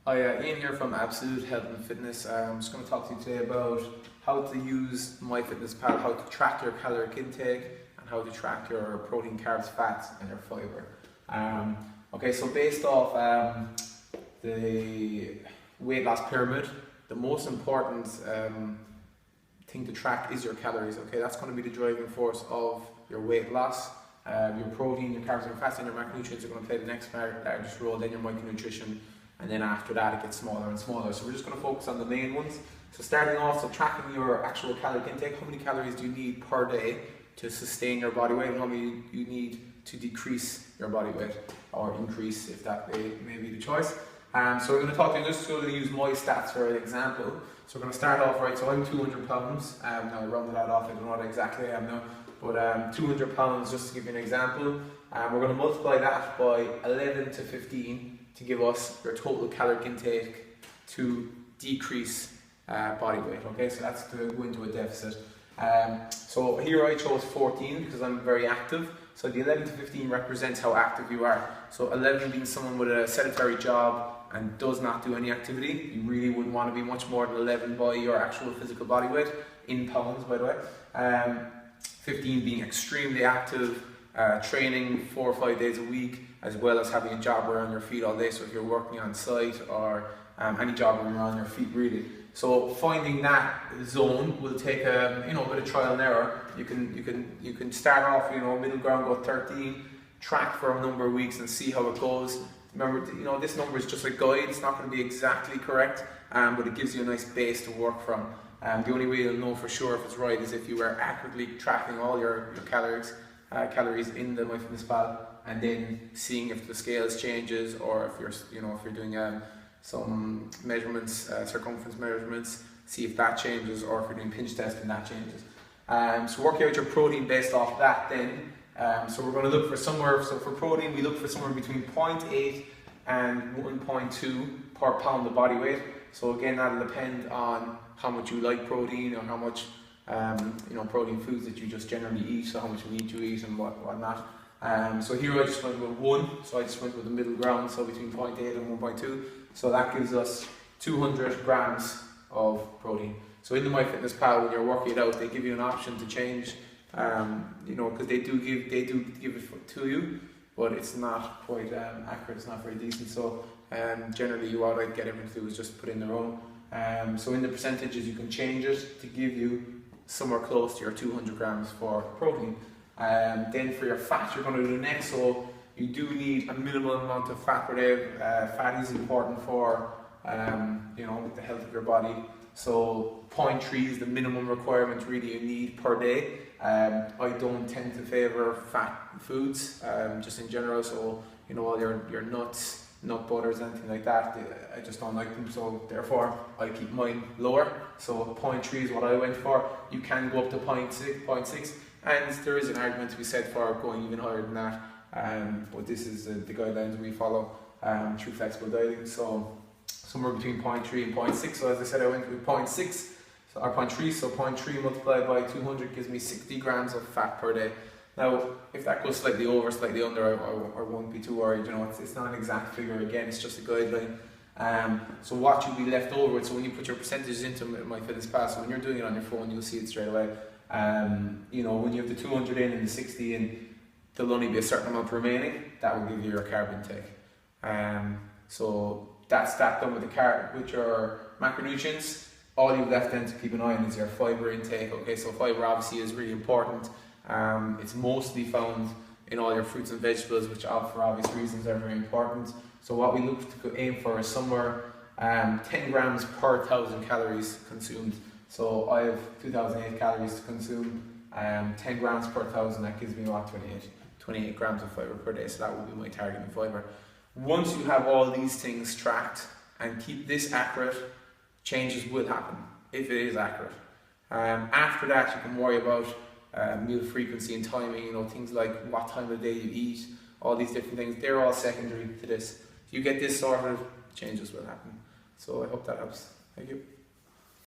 Hi, Ian here from Absolute Health and Fitness. I'm just going to talk to you today about how to use MyFitnessPal, how to track your caloric intake, and how to track your protein, carbs, fats, and your fiber. Okay, so based off the weight loss pyramid, the most important thing to track is your calories. Okay, that's going to be the driving force of your weight loss. Your protein, your carbs, and fats, and your macronutrients are going to play the next largest role. Then your micronutrition. And then after that it gets smaller and smaller. So we're just going to focus on the main ones. So starting off, so tracking your actual caloric intake, how many calories do you need per day to sustain your body weight, and how many you need to decrease your body weight, or increase if that may be the choice. So we're going to talk to you, just to use my stats for an example. So we're going to start off, right, so I'm 200 pounds, now I rounded that off, I don't know what exactly I am now, but 200 pounds, just to give you an example. We're going to multiply that by 11 to 15 to give us your total caloric intake to decrease body weight. Okay, so that's to go into a deficit. So here I chose 14 because I'm very active. So the 11 to 15 represents how active you are. So 11 being someone with a sedentary job and does not do any activity. You really wouldn't want to be much more than 11 by your actual physical body weight, in pounds by the way. 15 being extremely active, training 4 or 5 days a week, as well as having a job around your feet all day. So if you're working on site, or any job where you're on your feet really. So finding that zone will take a bit of trial and error. You can start off, middle ground, go 13, track for a number of weeks and see how it goes. Remember, this number is just a guide. It's not going to be exactly correct, but it gives you a nice base to work from. The only way you'll know for sure if it's right is if you are accurately tracking all your calories in the MyFitnessPal, and then seeing if the scales changes, or if you're doing some measurements, circumference measurements, see if that changes, or if you're doing pinch test and that changes. So work out your protein based off that then. So we're going to look for somewhere, so for protein we look for somewhere between 0.8 and 1.2 per pound of body weight. So again, that'll depend on how much you like protein, or how much protein foods that you just generally eat, so how much meat you eat and whatnot. So here I just went with 1, so I just went with the middle ground, so between 0.8 and 1.2. So that gives us 200 grams of protein. So in the MyFitnessPal, when you're working it out, they give you an option to change, because they do give it to you, but it's not quite accurate, it's not very decent. So generally what I'd get everyone to do is just put in their own. So in the percentages you can change it to give you somewhere close to your 200 grams for protein. Then for your fat, you're going to do next. So you do need a minimal amount of fat per day. Fat is important for the health of your body. So 0.3 is the minimum requirement really you need per day. I don't tend to favour fat foods just in general. So all your nuts, nut butters, anything like that, I just don't like them, so therefore I keep mine lower. So 0.3 is what I went for. You can go up to 0.6, and there is an argument to be said for going even higher than that, but this is the guidelines we follow through flexible dieting. So somewhere between 0.3 and 0.6. So as I said, I went with 0.6 or 0.3, so 0.3 multiplied by 200 gives me 60 grams of fat per day. Now, if that goes slightly over, slightly under, I won't be too worried. It's not an exact figure. Again, it's just a guideline. So what you'll be left over with. So when you put your percentages into MyFitnessPal, so when you're doing it on your phone, you'll see it straight away. When you have the 200 in and the 60 in, there'll only be a certain amount remaining. That will give you your carb intake. So that's that done with your macronutrients. All you've left then to keep an eye on is your fiber intake. Okay, so fiber obviously is really important. It's mostly found in all your fruits and vegetables, which for obvious reasons are very important. So what we look to aim for is somewhere 10 grams per 1,000 calories consumed. So I have 2,008 calories to consume, 10 grams per 1,000, that gives me about 28 grams of fiber per day. So that will be my target in fiber. Once you have all these things tracked and keep this accurate, changes will happen if it is accurate. After that, you can worry about meal frequency and timing, things like what time of day you eat, all these different things. They're all secondary to this. If you get this sorted, changes will happen. So I hope that helps. Thank you.